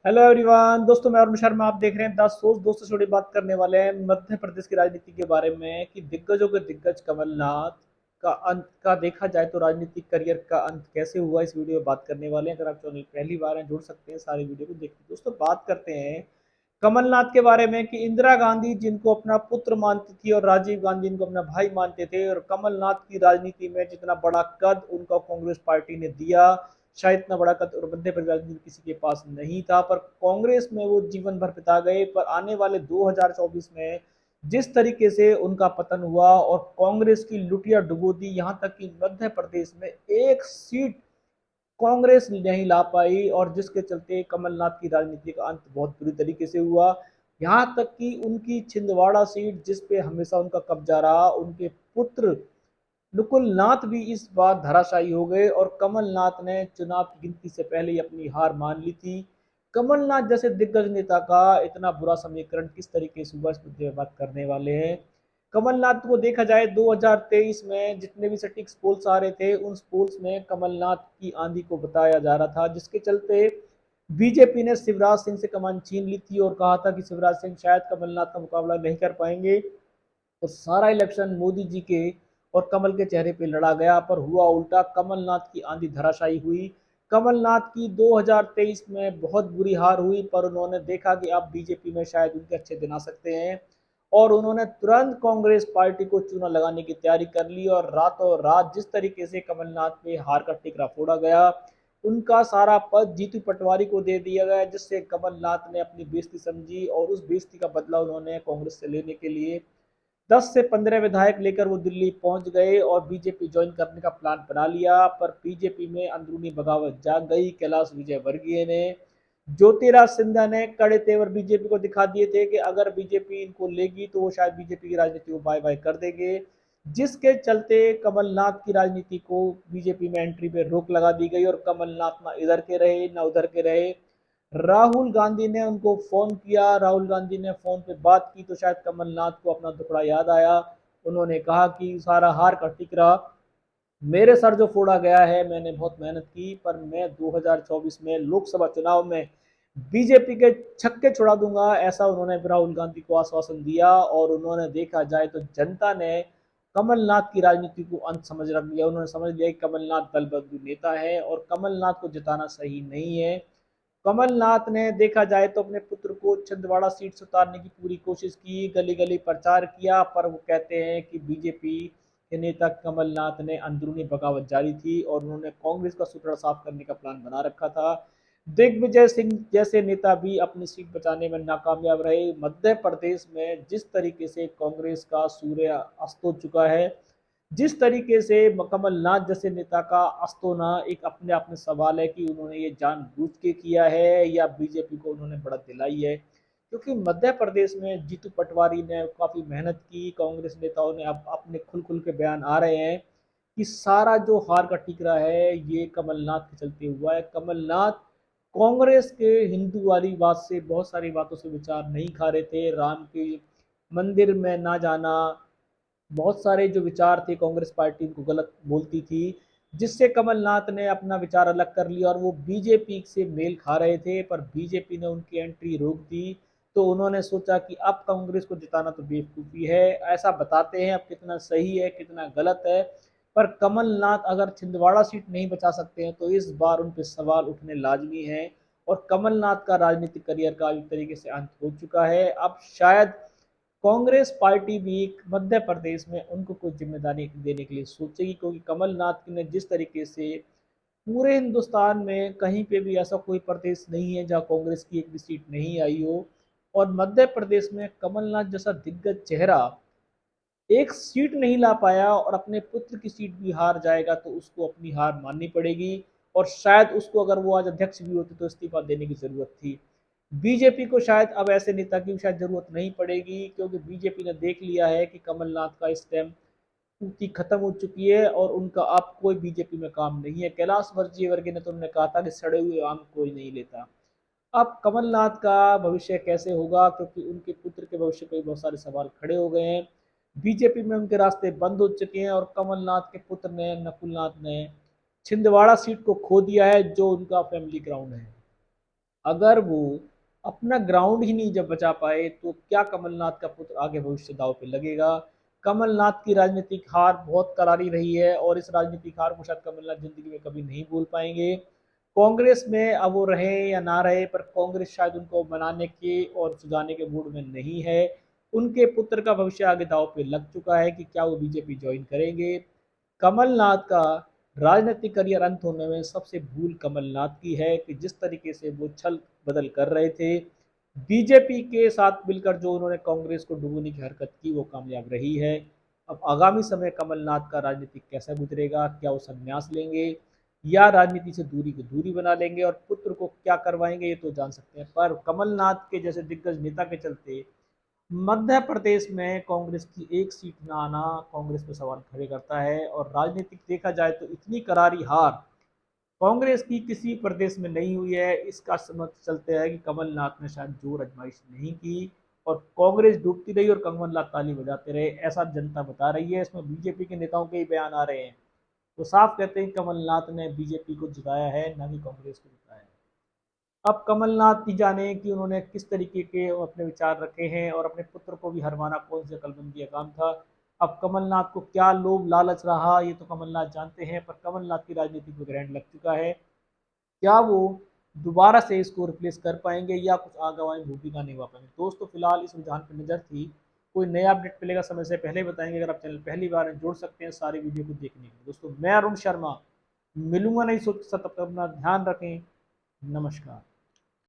Hello everyone दोस्तों, मैं अरुण शर्मा। आप देख रहे हैं 10 सोच। दोस्तों छोटी बात करने वाले हैं मध्य प्रदेश की राजनीति के बारे में कि दिग्गजों के दिग्गज कमलनाथ का अंत का देखा जाए तो राजनीतिक करियर का अंत कैसे हुआ, इस वीडियो में बात करने वाले हैं। अगर आप चैनल पहली बार हैं, जुड़ सकते हैं, सारी वीडियो को देखते हैं। दोस्तों बात करते हैं कमलनाथ के बारे में कि इंदिरा गांधी जिनको अपना पुत्र मानती थी और राजीव गांधी इनको अपना भाई मानते थे, और कमलनाथ की राजनीति में जितना बड़ा कद उनका कांग्रेस पार्टी ने दिया, शायद इतना बड़ा कद और मध्य प्रदेश राजनीति में किसी के पास नहीं था। पर कांग्रेस में वो जीवन भर बिता गए। पर आने वाले 2024 में जिस तरीके से उनका पतन हुआ और कांग्रेस की लुटिया डुबो दी, यहाँ तक कि मध्य प्रदेश में एक सीट कांग्रेस नहीं ला पाई, और जिसके चलते कमलनाथ की राजनीति का अंत बहुत बुरी तरीके से हुआ। यहाँ तक कि उनकी छिंदवाड़ा सीट जिस पे हमेशा उनका कब्जा रहा, उनके पुत्र नुकुल नाथ भी इस बार धराशायी हो गए, और कमलनाथ ने चुनाव की गिनती से पहले ही अपनी हार मान ली थी। कमलनाथ जैसे दिग्गज नेता का इतना बुरा समीकरण किस तरीके से हुआ, इस मुद्दे में बात करने वाले हैं। कमलनाथ को देखा जाए 2023 में जितने भी सटीक पोल्स आ रहे थे, उन पोल्स में कमलनाथ की आंधी को बताया जा रहा था, जिसके चलते बीजेपी ने शिवराज सिंह से कमान छीन ली थी और कहा था कि शिवराज सिंह शायद कमलनाथ का मुकाबला नहीं कर पाएंगे। तो सारा इलेक्शन मोदी जी के और कमल के चेहरे पे लड़ा गया, पर हुआ उल्टा। कमलनाथ की आंधी धराशायी हुई। कमलनाथ की 2023 में बहुत बुरी हार हुई, पर उन्होंने देखा कि अब बीजेपी में शायद उनके अच्छे दिन आ सकते हैं, और उन्होंने तुरंत कांग्रेस पार्टी को चूना लगाने की तैयारी कर ली। और रातों रात जिस तरीके से कमलनाथ पे हार का टिकरा फोड़ा गया, उनका सारा पद जीतू पटवारी को दे दिया गया, जिससे कमलनाथ ने अपनी बेइज्जती समझी, और उस बेइज्जती का बदला उन्होंने कांग्रेस से लेने के लिए 10 से 15 विधायक लेकर वो दिल्ली पहुंच गए और बीजेपी ज्वाइन करने का प्लान बना लिया। पर बीजेपी में अंदरूनी बगावत जाग गई। कैलाश विजयवर्गीय ने, ज्योतिराज सिंधिया ने कड़े तेवर बीजेपी को दिखा दिए थे कि अगर बीजेपी इनको लेगी तो वो शायद बीजेपी की राजनीति को बाय बाय कर देंगे, जिसके चलते कमलनाथ की राजनीति को बीजेपी में एंट्री पे रोक लगा दी गई, और कमलनाथ ना इधर के रहे ना उधर के रहे। राहुल गांधी ने उनको फोन किया, राहुल गांधी ने फोन पे बात की, तो शायद कमलनाथ को अपना दुखड़ा याद आया। उन्होंने कहा कि सारा हार का टिकरा मेरे सर जो फोड़ा गया है, मैंने बहुत मेहनत की, पर मैं 2024 में लोकसभा चुनाव में बीजेपी के छक्के छुड़ा दूंगा, ऐसा उन्होंने राहुल गांधी को आश्वासन दिया। और उन्होंने देखा जाए तो जनता ने कमलनाथ की राजनीति को अंत समझ रख लिया। उन्होंने समझ लिया कि कमलनाथ दल बदलू नेता है और कमलनाथ को जिताना सही नहीं है। कमलनाथ ने देखा जाए तो अपने पुत्र को छिंदवाड़ा सीट से उतारने की पूरी कोशिश की, गली गली प्रचार किया, पर वो कहते हैं कि बीजेपी के नेता कमलनाथ ने अंदरूनी बगावत जारी थी और उन्होंने कांग्रेस का सुपड़ा साफ करने का प्लान बना रखा था। दिग्विजय सिंह जैसे नेता भी अपनी सीट बचाने में नाकामयाब रहे। मध्य प्रदेश में जिस तरीके से कांग्रेस का सूर्य अस्त हो चुका है, जिस तरीके से कमलनाथ जैसे नेता का अस्त होना एक अपने आप में सवाल है कि उन्होंने ये जानबूझ के किया है या बीजेपी को उन्होंने बढ़त दिलाई है। क्योंकि मध्य प्रदेश में जीतू पटवारी ने काफी मेहनत की, कांग्रेस नेताओं ने अब अपने खुल खुल के बयान आ रहे हैं कि सारा जो हार का टिकरा है ये कमलनाथ के चलते हुआ है। कमलनाथ कांग्रेस के हिंदूवादी बात से, बहुत सारी बातों से विचार नहीं खा रहे थे। राम के मंदिर में ना जाना, बहुत सारे जो विचार थे कांग्रेस पार्टी उनको गलत बोलती थी, जिससे कमलनाथ ने अपना विचार अलग कर लिया और वो बीजेपी से मेल खा रहे थे, पर बीजेपी ने उनकी एंट्री रोक दी। तो उन्होंने सोचा कि अब कांग्रेस को जिताना तो बेवकूफ़ी है। ऐसा बताते हैं, अब कितना सही है कितना गलत है, पर कमलनाथ अगर छिंदवाड़ा सीट नहीं बचा सकते हैं तो इस बार उन पर सवाल उठने लाजमी है। और कमलनाथ का राजनीतिक करियर का एक तरीके से अंत हो चुका है। अब शायद कांग्रेस पार्टी भी मध्य प्रदेश में उनको कुछ जिम्मेदारी देने के लिए सोचेगी, क्योंकि कमलनाथ ने जिस तरीके से पूरे हिंदुस्तान में कहीं पे भी ऐसा कोई प्रदेश नहीं है जहां कांग्रेस की एक भी सीट नहीं आई हो, और मध्य प्रदेश में कमलनाथ जैसा दिग्गज चेहरा एक सीट नहीं ला पाया और अपने पुत्र की सीट भी हार जाएगा, तो उसको अपनी हार माननी पड़ेगी। और शायद उसको अगर वो आज अध्यक्ष भी होते तो इस्तीफा देने की जरूरत थी। बीजेपी को शायद अब ऐसे नेता की शायद जरूरत नहीं पड़ेगी, क्योंकि बीजेपी ने देख लिया है कि कमलनाथ का इस टाइम पूर्ति खत्म हो चुकी है और उनका अब कोई बीजेपी में काम नहीं है। कैलाश विजयवर्गीय ने तो उन्होंने कहा था कि सड़े हुए आम कोई नहीं लेता। अब कमलनाथ का भविष्य कैसे होगा, क्योंकि उनके पुत्र के भविष्य पे बहुत सारे सवाल खड़े हो गए हैं। बीजेपी में उनके रास्ते बंद हो चुके हैं और कमलनाथ के पुत्र ने, नकुलनाथ ने छिंदवाड़ा सीट को खो दिया है, जो उनका फैमिली ग्राउंड है। अगर वो अपना ग्राउंड ही नहीं जब बचा पाए तो क्या कमलनाथ का पुत्र आगे भविष्य दांव पे लगेगा। कमलनाथ की राजनीतिक हार बहुत करारी रही है और इस राजनीतिक हार को शायद कमलनाथ जिंदगी में कभी नहीं भूल पाएंगे। कांग्रेस में अब वो रहे या ना रहे, पर कांग्रेस शायद उनको बनाने के और सुधारने के मूड में नहीं है। उनके पुत्र का भविष्य आगे दांव पे लग चुका है कि क्या वो बीजेपी ज्वाइन करेंगे। कमलनाथ का राजनीतिक करियर अंत होने में सबसे भूल कमलनाथ की है कि जिस तरीके से वो छल बदल कर रहे थे, बीजेपी के साथ मिलकर जो उन्होंने कांग्रेस को डुबोने की हरकत की वो कामयाब रही है। अब आगामी समय कमलनाथ का राजनीतिक कैसा गुजरेगा, क्या वो संन्यास लेंगे या राजनीति से दूरी को दूरी बना लेंगे और पुत्र को क्या करवाएंगे ये तो जान सकते हैं, पर कमलनाथ के जैसे दिग्गज नेता के चलते मध्य प्रदेश में कांग्रेस की एक सीट न आना कांग्रेस पे सवाल खड़े करता है। और राजनीतिक देखा जाए तो इतनी करारी हार कांग्रेस की किसी प्रदेश में नहीं हुई है, इसका समझ चलते हैं कि कमलनाथ ने शायद जोर आजमाइश नहीं की और कांग्रेस डूबती रही और कमलनाथ ताली बजाते रहे, ऐसा जनता बता रही है। इसमें बीजेपी के नेताओं के ही बयान आ रहे हैं, तो साफ कहते हैं कमलनाथ ने बीजेपी को जिताया है, ना कि कांग्रेस को जिताया है। अब कमलनाथ ही जाने कि उन्होंने किस तरीके के अपने विचार रखे हैं और अपने पुत्र को भी हरवाना कौन से अकलमंदी काम था। अब कमलनाथ को क्या लोभ लालच रहा ये तो कमलनाथ जानते हैं, पर कमलनाथ की राजनीति को ग्रैंड लग चुका है। क्या वो दोबारा से इसको रिप्लेस कर पाएंगे या कुछ आगामी भूमिका निभा पाएंगे। दोस्तों फिलहाल इस रुझान पर नजर थी, कोई नया अपडेट मिलेगा समय से पहले बताएंगे। अगर आप चैनल पहली बार हैं, जुड़ सकते हैं सारी वीडियो को देखने के लिए। दोस्तों मैं अरुण शर्मा मिलूंगा नहीं सोच तब तक अपना ध्यान रखें। नमस्कार।